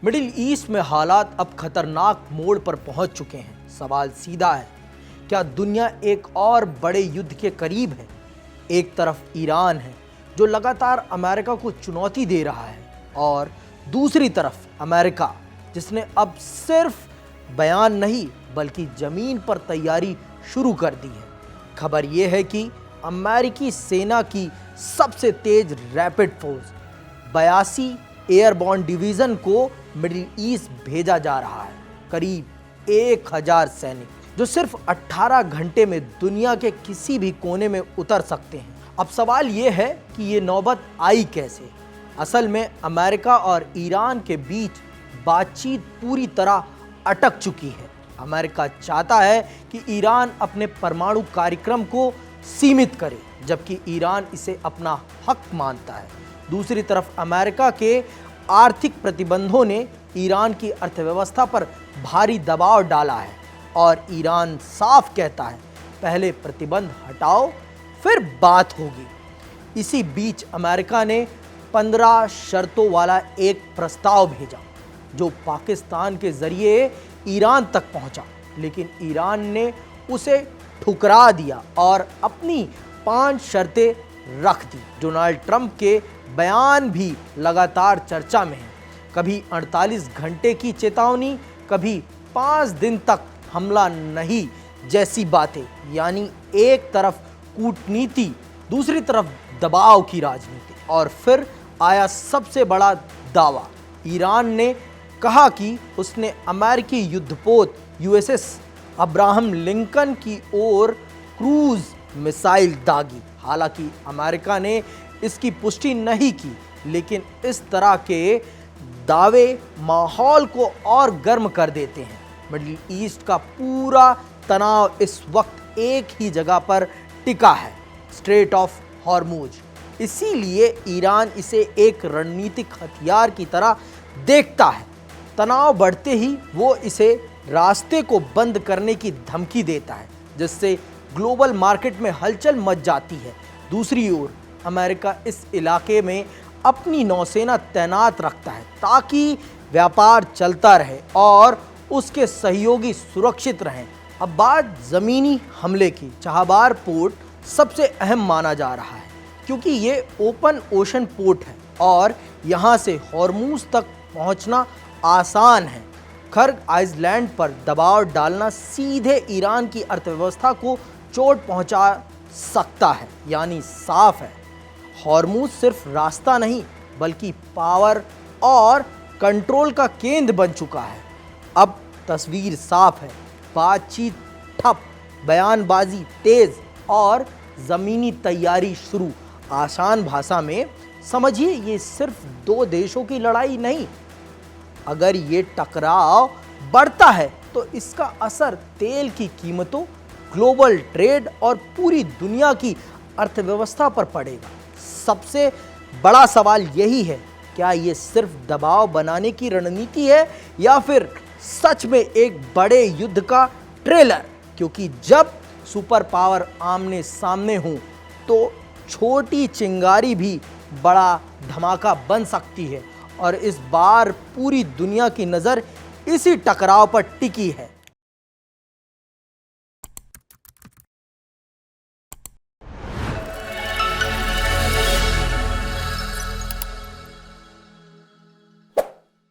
Middle east में हालात अब खतरनाक मोड़ पर पहुंच चुके हैं। सवाल सीधा है, क्या दुनिया एक और बड़े युद्ध के करीब है? एक तरफ ईरान है जो लगातार अमेरिका को चुनौती दे रहा है, और दूसरी तरफ अमेरिका जिसने अब सिर्फ बयान नहीं बल्कि जमीन पर तैयारी शुरू कर दी है। खबर यह है कि अमेरिकी सेना की सबसे तेज रैपिड फोर्स 82 एयरबॉर्न डिवीजन को मिडिल ईस्ट भेजा जा रहा है। करीब 1000 सैनिक जो सिर्फ 18 घंटे में दुनिया के किसी भी कोने में उतर सकते हैं। अब सवाल यह है कि ये नौबत आई कैसे? असल में अमेरिका और ईरान के बीच बातचीत पूरी तरह अटक चुकी है। अमेरिका चाहता है कि ईरान अपने परमाणु कार्यक्रम को सीमित करे, जबकि ईरान इसे अपना हक मानता है। दूसरी तरफ अमेरिका के आर्थिक प्रतिबंधों ने ईरान की अर्थव्यवस्था पर भारी दबाव डाला है, और ईरान साफ कहता है, पहले प्रतिबंध हटाओ फिर बात होगी। इसी बीच अमेरिका ने 15 शर्तों वाला एक प्रस्ताव भेजा जो पाकिस्तान के जरिए ईरान तक पहुंचा, लेकिन ईरान ने उसे ठुकरा दिया और अपनी 5 शर्तें रख दी। डोनाल्ड ट्रंप के बयान भी लगातार चर्चा में हैं। कभी 48 घंटे की चेतावनी, कभी 5 दिन तक हमला नहीं जैसी बातें। यानी एक तरफ कूटनीति, दूसरी तरफ दबाव की राजनीति। और फिर आया सबसे बड़ा दावा। ईरान ने कहा कि उसने अमेरिकी युद्धपोत यूएसएस अब्राहम लिंकन की ओर क्रूज मिसाइल दागी। हालांकि अमेरिका ने इसकी पुष्टि नहीं की, लेकिन इस तरह के दावे माहौल को और गर्म कर देते हैं। मिडिल ईस्ट का पूरा तनाव इस वक्त एक ही जगह पर टिका है, स्ट्रेट ऑफ हॉर्मुज। इसीलिए ईरान इसे एक रणनीतिक हथियार की तरह देखता है। तनाव बढ़ते ही वो इसे रास्ते को बंद करने की धमकी देता है, जिससे ग्लोबल मार्केट में हलचल मच जाती है। दूसरी ओर अमेरिका इस इलाके में अपनी नौसेना तैनात रखता है ताकि व्यापार चलता रहे और उसके सहयोगी सुरक्षित रहें। अब बात ज़मीनी हमले की। चाबहार पोर्ट सबसे अहम माना जा रहा है, क्योंकि ये ओपन ओशन पोर्ट है और यहाँ से हॉर्मुज तक पहुँचना आसान है। खर्ग आइलैंड पर दबाव डालना सीधे ईरान की अर्थव्यवस्था को चोट पहुंचा सकता है। यानी साफ है, हॉर्मुज सिर्फ रास्ता नहीं बल्कि पावर और कंट्रोल का केंद्र बन चुका है। अब तस्वीर साफ है, बातचीत ठप, बयानबाजी तेज और ज़मीनी तैयारी शुरू। आसान भाषा में समझिए, ये सिर्फ 2 देशों की लड़ाई नहीं। अगर ये टकराव बढ़ता है तो इसका असर तेल की कीमतों, ग्लोबल ट्रेड और पूरी दुनिया की अर्थव्यवस्था पर पड़ेगा। सबसे बड़ा सवाल यही है, क्या ये सिर्फ दबाव बनाने की रणनीति है या फिर सच में एक बड़े युद्ध का ट्रेलर? क्योंकि जब सुपर पावर आमने सामने हो तो छोटी चिंगारी भी बड़ा धमाका बन सकती है, और इस बार पूरी दुनिया की नज़र इसी टकराव पर टिकी है।